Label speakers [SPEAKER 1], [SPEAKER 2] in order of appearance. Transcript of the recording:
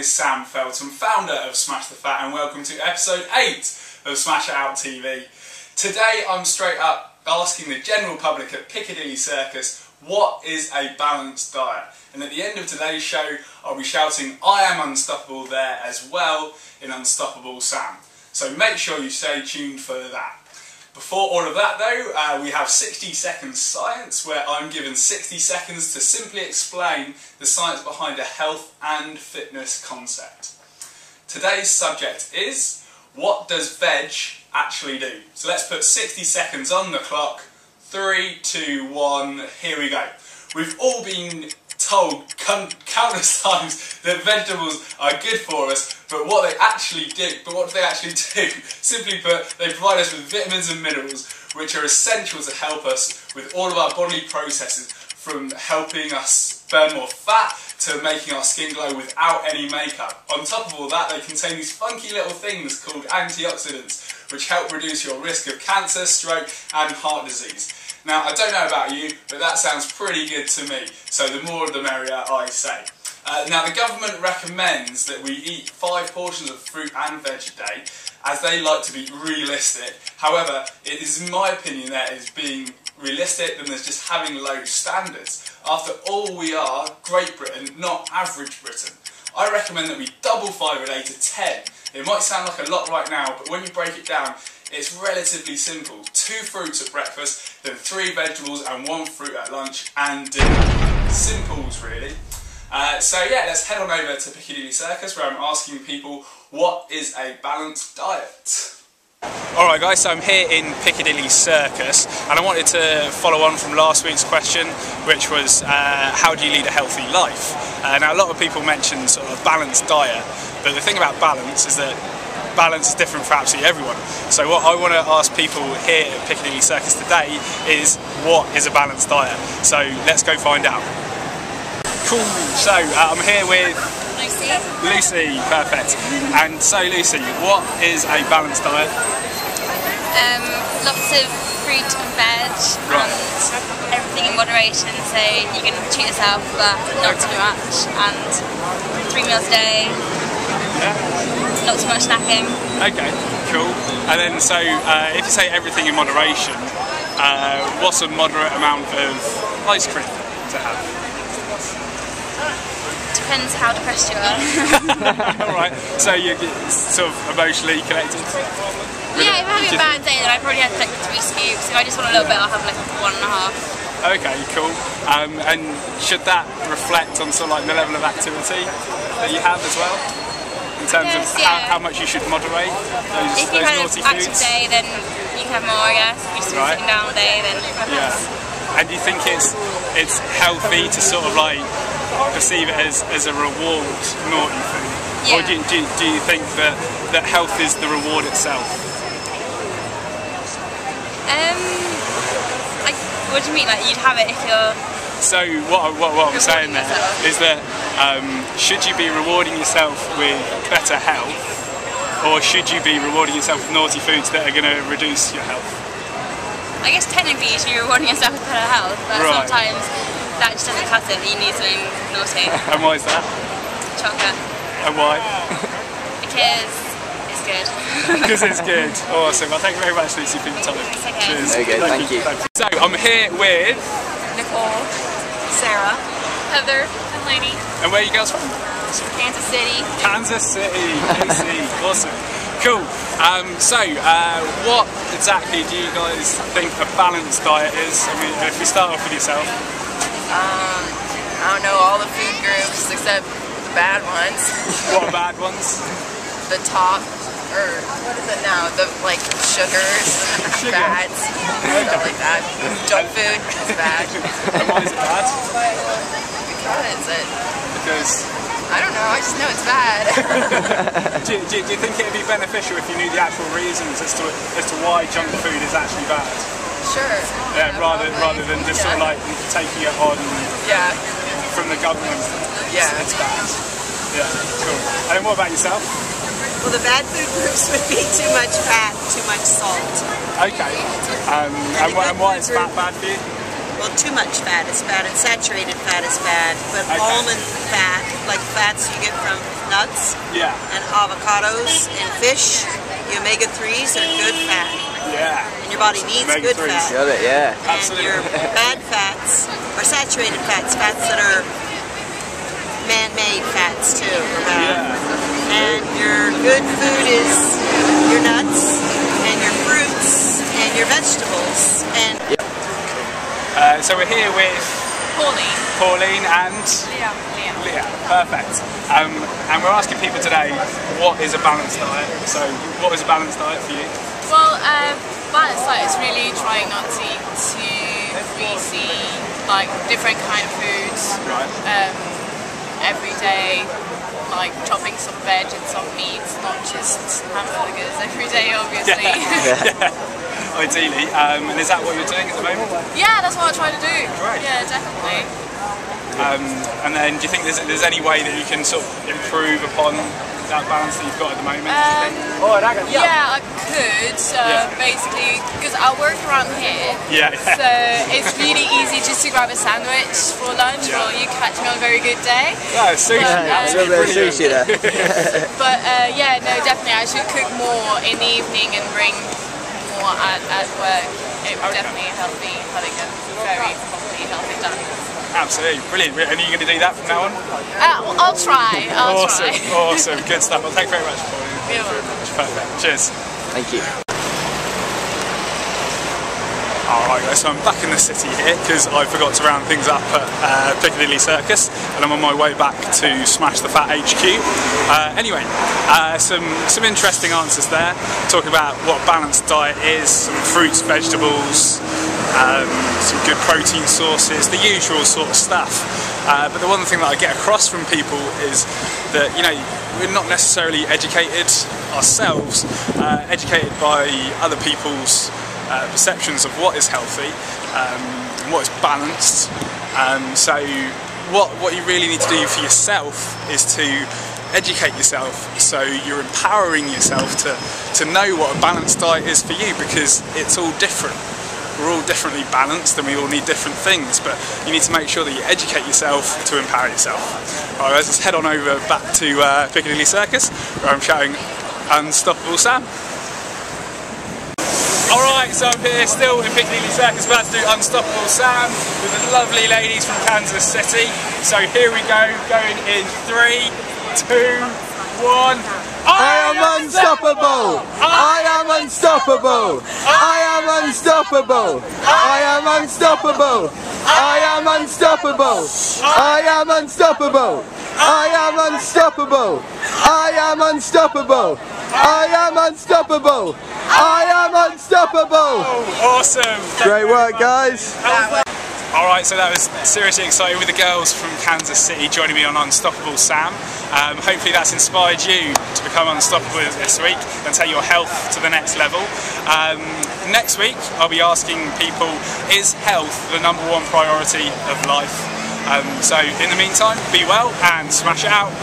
[SPEAKER 1] is Sam Felton, founder of Smash the Fat, and welcome to episode 8 of Smash It Out TV. Today I'm straight up asking the general public at Piccadilly Circus what is a balanced diet, and at the end of today's show I'll be shouting "I am unstoppable" there as well in Unstoppable Sam. So make sure you stay tuned for that. Before all of that though, we have 60 seconds science, where I'm given 60 seconds to simply explain the science behind a health and fitness concept. Today's subject is, what does veg actually do? So let's put 60 seconds on the clock. 3, 2, 1, here we go. We've all been told countless times that vegetables are good for us, but what do they actually do? Simply put, they provide us with vitamins and minerals which are essential to help us with all of our bodily processes, from helping us burn more fat to making our skin glow without any makeup. On top of all that, they contain these funky little things called antioxidants which help reduce your risk of cancer, stroke and heart disease. Now, I don't know about you, but that sounds pretty good to me, so the more the merrier, I say. Now, the government recommends that we eat 5 portions of fruit and veg a day, as they like to be realistic. However, it is my opinion that it is being realistic than there's just having low standards. After all, we are Great Britain, not average Britain. I recommend that we double 5 a day to 10. It might sound like a lot right now, but when you break it down, it's relatively simple. 2 fruits at breakfast, then 3 vegetables and 1 fruit at lunch and dinner. Simples, really. So yeah, let's head on over to Piccadilly Circus, where I'm asking people, what is a balanced diet? Alright guys, so I'm here in Piccadilly Circus, and I wanted to follow on from last week's question, which was how do you lead a healthy life? Now, a lot of people mention sort of a balanced diet, but the thing about balance is that balance is different for absolutely everyone. So what I want to ask people here at Piccadilly Circus today is, what is a balanced diet? So let's go find out. Cool, so I'm here with Lucy, perfect. And so Lucy, what is a balanced diet?
[SPEAKER 2] Lots of fruit and veg,
[SPEAKER 1] right,
[SPEAKER 2] and everything in moderation, so you can treat yourself but not too much, and 3 meals a day, not too much snacking. Okay,
[SPEAKER 1] cool. And then so if you say everything in moderation, what's a moderate amount of ice cream to have?
[SPEAKER 2] Depends how depressed you are.
[SPEAKER 1] Alright, so you're sort of emotionally connected?
[SPEAKER 2] Yeah, if I'm having a bad day, then I probably have like 3 scoops. If I just want a little bit, I'll have like 1.5.
[SPEAKER 1] Okay, cool. And should that reflect on sort of like the level of activity that you have as well? In terms of how much you should moderate those
[SPEAKER 2] if you have
[SPEAKER 1] naughty
[SPEAKER 2] an active
[SPEAKER 1] foods?
[SPEAKER 2] day, then you can have more, I guess. If you're sitting down all day, then you have less.
[SPEAKER 1] And do you think it's healthy to sort of like perceive it as a reward, naughty food?
[SPEAKER 2] Yeah.
[SPEAKER 1] Or do you think that health is the reward itself?
[SPEAKER 2] Like, what do you mean? Like, you'd have it if you're...
[SPEAKER 1] So what I'm saying there is that should you be rewarding yourself with better health, or should you be rewarding yourself with naughty foods that are going to reduce your health?
[SPEAKER 2] I guess technically you should be rewarding yourself with better health, but sometimes that just doesn't cut it. You need something naughty.
[SPEAKER 1] And why is that?
[SPEAKER 2] Chocolate.
[SPEAKER 1] And why?
[SPEAKER 2] Because it's good.
[SPEAKER 1] Because it's good. Awesome. Well, thank you very much, Lucy, for your time.
[SPEAKER 2] Okay.
[SPEAKER 1] Cheers.
[SPEAKER 3] Okay, thank you.
[SPEAKER 1] So I'm here with
[SPEAKER 4] Nicole, Sarah, Heather, and Lainey.
[SPEAKER 1] And where are you girls from?
[SPEAKER 4] Kansas City.
[SPEAKER 1] Kansas City, KC. Awesome. Cool. What exactly do you guys think a balanced diet is? I mean, if we start off with yourself.
[SPEAKER 4] I don't know all the food groups except the bad ones.
[SPEAKER 1] What are bad ones?
[SPEAKER 4] The top, or what is it now? The like sugars, fats, stuff like that. Junk food is bad.
[SPEAKER 1] And why is it bad?
[SPEAKER 4] Because I don't know. I just know it's bad.
[SPEAKER 1] do you think it would be beneficial if you knew the actual reasons as to why junk food is actually bad?
[SPEAKER 4] Sure.
[SPEAKER 1] Yeah, rather than just sort of like taking it on from the government.
[SPEAKER 4] Yeah.
[SPEAKER 1] It's bad. Yeah, cool. And then what about yourself?
[SPEAKER 5] Well, the bad food groups would be too much fat, too much salt.
[SPEAKER 1] Okay. And why is fat bad for you?
[SPEAKER 5] well, too much fat is bad, and saturated fat is bad. But almond fat, like fats you get from nuts and avocados and fish, the omega-3s are good fat.
[SPEAKER 1] Yeah.
[SPEAKER 5] And your body needs good fat.
[SPEAKER 3] Got it, yeah.
[SPEAKER 5] And your bad fats are saturated fats, fats that are man-made fats too. And your good food is your nuts and your fruits and your vegetables. And
[SPEAKER 1] so we're here with Pauline and Leah. Perfect. And we're asking people today, what is a balanced diet? So what is a balanced diet for you?
[SPEAKER 6] Well, balanced diet is really trying not to eat too greasy, like different kind of foods every day, like chopping some veg and some meats, not just hamburgers every day, obviously.
[SPEAKER 1] Ideally. And is that what you're doing at the moment?
[SPEAKER 6] Yeah, that's what I try to do.
[SPEAKER 1] Right.
[SPEAKER 6] Yeah, definitely.
[SPEAKER 1] And then do you think there's any way that you can sort of improve upon that balance that you've got at the moment?
[SPEAKER 6] Yeah, I could. Basically, because I work around here, so it's really easy just to grab a sandwich for lunch, or you catch me on a very good day.
[SPEAKER 1] Yeah, sushi.
[SPEAKER 3] A little bit of sushi there.
[SPEAKER 6] But yeah, no, definitely I should cook more in the evening and bring more at work. It would definitely help me having a very properly healthy diet.
[SPEAKER 1] Absolutely, brilliant. And are you going to do that from now on?
[SPEAKER 6] I'll try.
[SPEAKER 1] Awesome, good stuff. Well, thank you very much, Pauline.
[SPEAKER 6] You're welcome.
[SPEAKER 1] Perfect. Cheers.
[SPEAKER 3] Thank you.
[SPEAKER 1] Alright guys, so I'm back in the city here because I forgot to round things up at Piccadilly Circus, and I'm on my way back to Smash the Fat HQ. Anyway, some interesting answers there, talking about what a balanced diet is, some fruits, vegetables, some good protein sources, the usual sort of stuff. But the one thing that I get across from people is that, you know, we're not necessarily educated ourselves, educated by other people's perceptions of what is healthy and what is balanced. So what you really need to do for yourself is to educate yourself, so you're empowering yourself to know what a balanced diet is for you, because it's all different. We're all differently balanced and we all need different things, but you need to make sure that you educate yourself to empower yourself. Alright guys, let's head on over back to Piccadilly Circus, where I'm shouting Unstoppable Sam. Alright, so I'm here still in Piccadilly Circus, about to do Unstoppable Sam with the lovely ladies from Kansas City. So here we go, going in 3, 2, 1.
[SPEAKER 3] I am unstoppable! I am unstoppable! I am unstoppable! I am unstoppable! I am unstoppable! I am unstoppable! I am unstoppable! I am unstoppable! I am unstoppable! I am unstoppable!
[SPEAKER 1] Awesome!
[SPEAKER 3] Great work, guys!
[SPEAKER 1] Alright, so that was seriously exciting with the girls from Kansas City joining me on Unstoppable Sam. Hopefully that's inspired you to become unstoppable this week and take your health to the next level. Next week I'll be asking people, is health the #1 priority of life? So in the meantime, be well and smash it out.